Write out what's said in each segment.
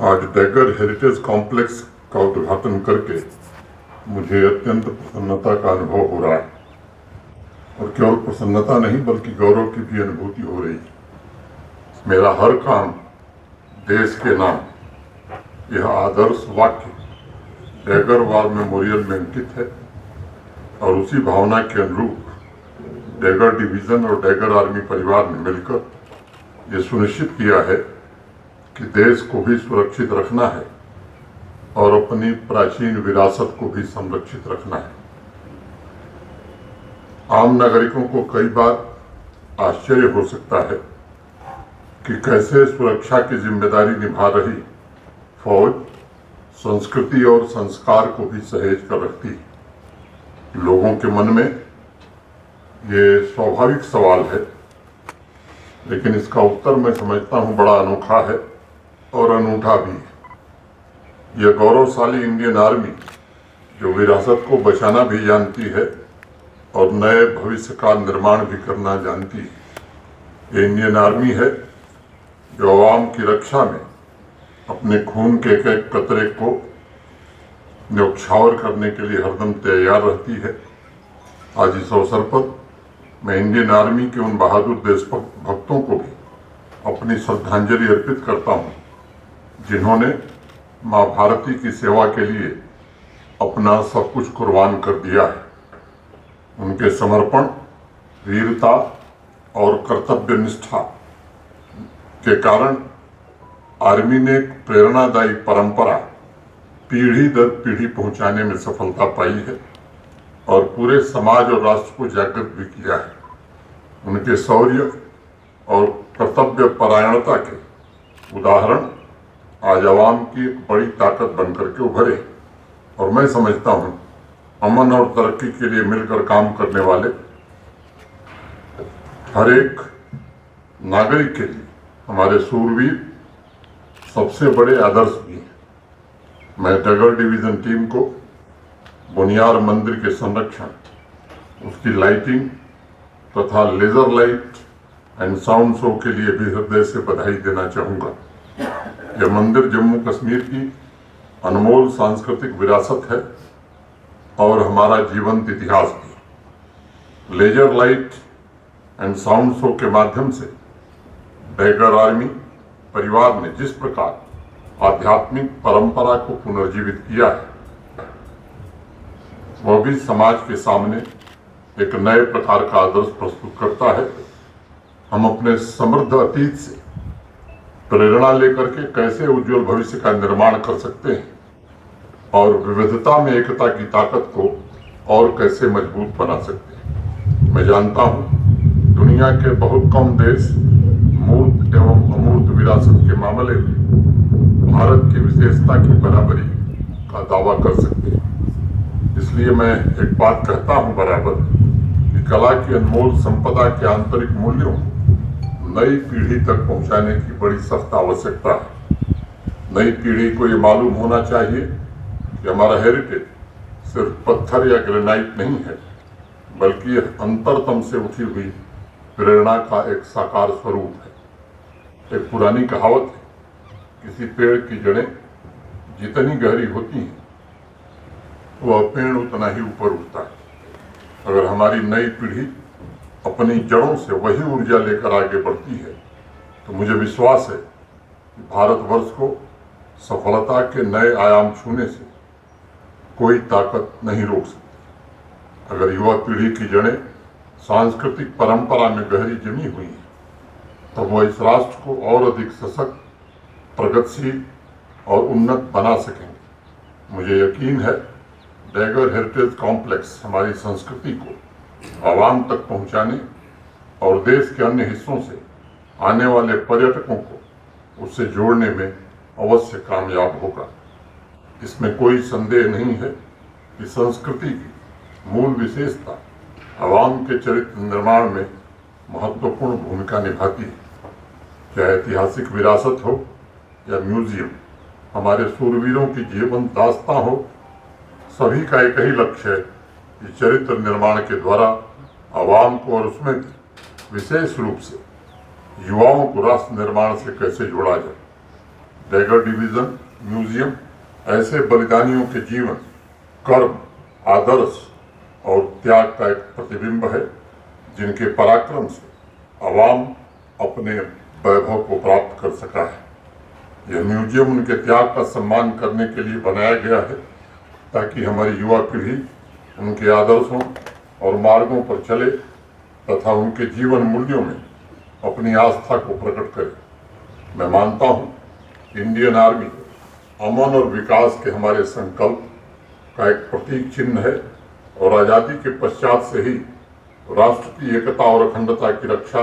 आज dagger heritage complex का उद्घाटन करके मुझे अत्यंत प्रसन्नता का अनुभव हो रहा है और केवल प्रसन्नता नहीं बल्कि गौरव की भी अनुभूति हो रही है। मेरा हर काम देश के नाम, यह आदर्श वाक्य डैगर वार मेमोरियल में अंकित है और उसी भावना के अनुरूप डैगर डिवीजन और डैगर आर्मी परिवार ने मिलकर ये सुनिश्चित किया है कि देश को भी सुरक्षित रखना है और अपनी प्राचीन विरासत को भी संरक्षित रखना है। आम नागरिकों को कई बार आश्चर्य हो सकता है कि कैसे सुरक्षा की जिम्मेदारी निभा रही फौज संस्कृति और संस्कार को भी सहेज कर रखती है। लोगों के मन में ये स्वाभाविक सवाल है, लेकिन इसका उत्तर मैं समझता हूँ बड़ा अनोखा है और अनूठा भी है। यह गौरवशाली इंडियन आर्मी जो विरासत को बचाना भी जानती है और नए भविष्य का निर्माण भी करना जानती है, ये इंडियन आर्मी है जो आवाम की रक्षा में अपने खून के एक एक कतरे को न्यौछावर करने के लिए हरदम तैयार रहती है। आज इस अवसर पर मैं इंडियन आर्मी के उन बहादुर देशभक्तों को भी अपनी श्रद्धांजलि अर्पित करता हूँ जिन्होंने माँ भारती की सेवा के लिए अपना सब कुछ कुर्बान कर दिया है। उनके समर्पण, वीरता और कर्तव्य निष्ठा के कारण आर्मी ने एक प्रेरणादायी परंपरा पीढ़ी दर पीढ़ी पहुंचाने में सफलता पाई है और पूरे समाज और राष्ट्र को जागृत भी किया है। उनके शौर्य और कर्तव्य परायणता के उदाहरण आज आवाम की एक बड़ी ताकत बनकर के उभरे और मैं समझता हूँ अमन और तरक्की के लिए मिलकर काम करने वाले हर एक नागरिक के लिए हमारे सूरवीर सबसे बड़े आदर्श भी हैं। मैं डैगर डिवीजन टीम को बुनियार मंदिर के संरक्षण, उसकी लाइटिंग तथा laser light and sound show के लिए भी हृदय से बधाई देना चाहूँगा। यह मंदिर जम्मू कश्मीर की अनमोल सांस्कृतिक विरासत है और हमारा जीवंत इतिहास भी। Laser light and sound show के माध्यम से डैगर आर्मी परिवार ने जिस प्रकार आध्यात्मिक परंपरा को पुनर्जीवित किया है, वह भी समाज के सामने एक नए प्रकार का आदर्श प्रस्तुत करता है। हम अपने समृद्ध अतीत से प्रेरणा लेकर के कैसे उज्जवल भविष्य का निर्माण कर सकते हैं और विविधता में एकता की ताकत को और कैसे मजबूत बना सकते हैं। मैं जानता हूँ दुनिया के बहुत कम देश मूर्त एवं अमूर्त विरासत के मामले में भारत की विशेषता की बराबरी का दावा कर सकते हैं। इसलिए मैं एक बात कहता हूँ बराबर कि कला की अनमोल संपदा के आंतरिक मूल्यों नई पीढ़ी तक पहुंचाने की बड़ी सख्त आवश्यकता है। नई पीढ़ी को ये मालूम होना चाहिए कि हमारा हेरिटेज सिर्फ पत्थर या ग्रेनाइट नहीं है, बल्कि यह अंतरतम से उठी हुई प्रेरणा का एक साकार स्वरूप है। एक पुरानी कहावत है, किसी पेड़ की जड़ें जितनी गहरी होती हैं वह पेड़ उतना ही ऊपर उठता है। अगर हमारी नई पीढ़ी अपनी जड़ों से वही ऊर्जा लेकर आगे बढ़ती है तो मुझे विश्वास है कि भारतवर्ष को सफलता के नए आयाम छूने से कोई ताकत नहीं रोक सकती। अगर युवा पीढ़ी की जड़ें सांस्कृतिक परंपरा में गहरी जमी हुई हैं तो वह इस राष्ट्र को और अधिक सशक्त, प्रगतिशील और उन्नत बना सकेंगे। मुझे यकीन है डैगर हेरिटेज कॉम्प्लेक्स हमारी संस्कृति को आवाम तक पहुंचाने और देश के अन्य हिस्सों से आने वाले पर्यटकों को उससे जोड़ने में अवश्य कामयाब होगा। इसमें कोई संदेह नहीं है कि संस्कृति की मूल विशेषता आवाम के चरित्र निर्माण में महत्वपूर्ण भूमिका निभाती है। चाहे ऐतिहासिक विरासत हो या म्यूजियम, हमारे सूरवीरों की जीवन दास्तां हो, सभी का एक ही लक्ष्य है कि चरित्र निर्माण के द्वारा आवाम को और उसमें विशेष रूप से युवाओं को राष्ट्र निर्माण से कैसे जोड़ा जाए। टाइगर डिवीजन म्यूजियम ऐसे बलिदानियों के जीवन, कर्म, आदर्श और त्याग का एक प्रतिबिंब है, जिनके पराक्रम से आवाम अपने वैभव को प्राप्त कर सका है। यह म्यूजियम उनके त्याग का सम्मान करने के लिए बनाया गया है, ताकि हमारी युवा पीढ़ी उनके आदर्शों और मार्गों पर चले तथा उनके जीवन मूल्यों में अपनी आस्था को प्रकट करे। मैं मानता हूँ इंडियन आर्मी अमन और विकास के हमारे संकल्प का एक प्रतीक चिन्ह है और आज़ादी के पश्चात से ही राष्ट्र की एकता और अखंडता की रक्षा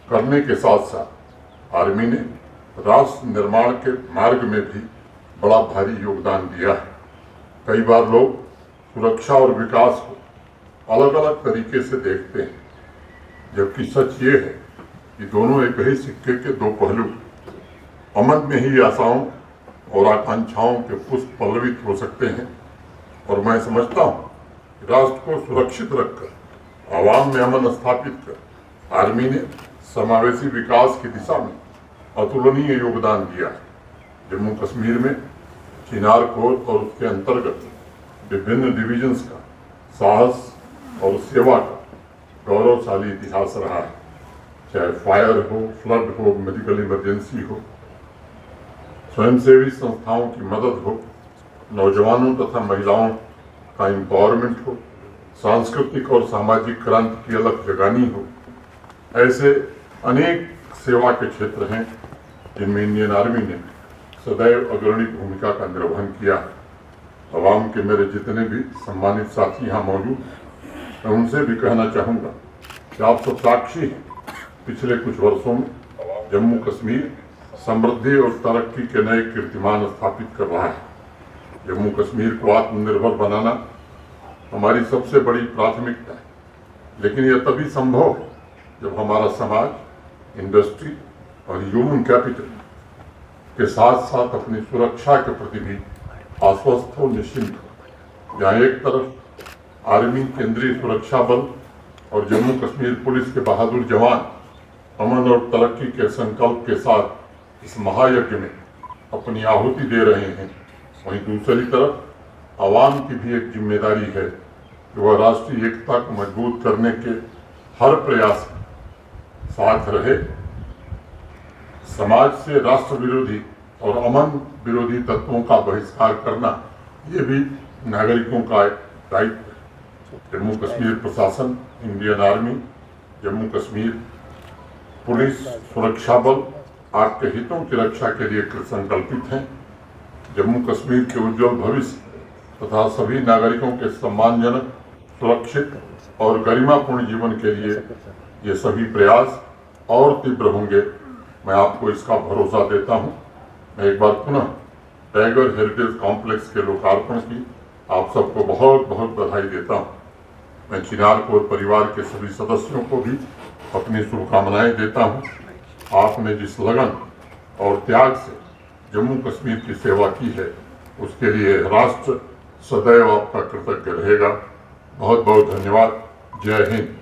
करने के साथ साथ आर्मी ने राष्ट्र निर्माण के मार्ग में भी बड़ा भारी योगदान दिया है। कई बार लोग सुरक्षा और विकास को अलग अलग तरीके से देखते हैं, जबकि सच ये है कि दोनों एक ही सिक्के के दो पहलू। अमन में ही आशाओं और आकांक्षाओं के पुष्प पल्लवित हो सकते हैं, और मैं समझता हूँ कि राष्ट्र को सुरक्षित रखकर आवाम में अमन स्थापित कर आर्मी ने समावेशी विकास की दिशा में अतुलनीय योगदान दिया है। जम्मू कश्मीर में चिनार कोर और उसके अंतर्गत विभिन्न डिविजन्स का साहस और सेवा का गौरवशाली इतिहास रहा है। चाहे फायर हो, फ्लड हो, मेडिकल इमरजेंसी हो, स्वयंसेवी संस्थाओं की मदद हो, नौजवानों तथा महिलाओं का एम्पावरमेंट हो, सांस्कृतिक और सामाजिक क्रांति की अलग जगानी हो, ऐसे अनेक सेवा के क्षेत्र हैं जिनमें इंडियन आर्मी ने सदैव अग्रणी भूमिका का निर्वहन किया है। आवाम के मेरे जितने भी सम्मानित साथी यहाँ मौजूद, मैं उनसे भी कहना चाहूँगा कि आप सब साक्षी हैं, पिछले कुछ वर्षों में जम्मू कश्मीर समृद्धि और तरक्की के नए कीर्तिमान स्थापित कर रहा है। जम्मू कश्मीर को आत्मनिर्भर बनाना हमारी सबसे बड़ी प्राथमिकता है, लेकिन यह तभी संभव है जब हमारा समाज इंडस्ट्री और ह्यूमन कैपिटल के साथ साथ अपनी सुरक्षा के प्रति भी आश्वस्त हो, निश्चिंत हो। जहाँ एक तरफ आर्मी, केंद्रीय सुरक्षा बल और जम्मू कश्मीर पुलिस के बहादुर जवान अमन और तरक्की के संकल्प के साथ इस महायज्ञ में अपनी आहुति दे रहे हैं, वहीं दूसरी तरफ आवाम की भी एक जिम्मेदारी है कि वह राष्ट्रीय एकता को मजबूत करने के हर प्रयास में साथ रहे। समाज से राष्ट्र विरोधी और अमन विरोधी तत्वों का बहिष्कार करना ये भी नागरिकों का एक दायित्व है। जम्मू कश्मीर प्रशासन, Indian army, Jammu Kashmir police, सुरक्षा बल आपके हितों की रक्षा के लिए संकल्पित हैं। जम्मू कश्मीर के उज्जवल भविष्य तथा सभी नागरिकों के सम्मानजनक, सुरक्षित और गरिमापूर्ण जीवन के लिए ये सभी प्रयास और तीव्र होंगे, मैं आपको इसका भरोसा देता हूँ। मैं एक बार पुनः टाइगर हेरिटेज कॉम्प्लेक्स के लोकार्पण की आप सबको बहुत बहुत बधाई देता हूँ। मैं चिनार कोर परिवार के सभी सदस्यों को भी अपनी शुभकामनाएं देता हूँ। आपने जिस लगन और त्याग से जम्मू कश्मीर की सेवा की है, उसके लिए राष्ट्र सदैव आपका कृतज्ञ रहेगा। बहुत बहुत धन्यवाद। जय हिंद।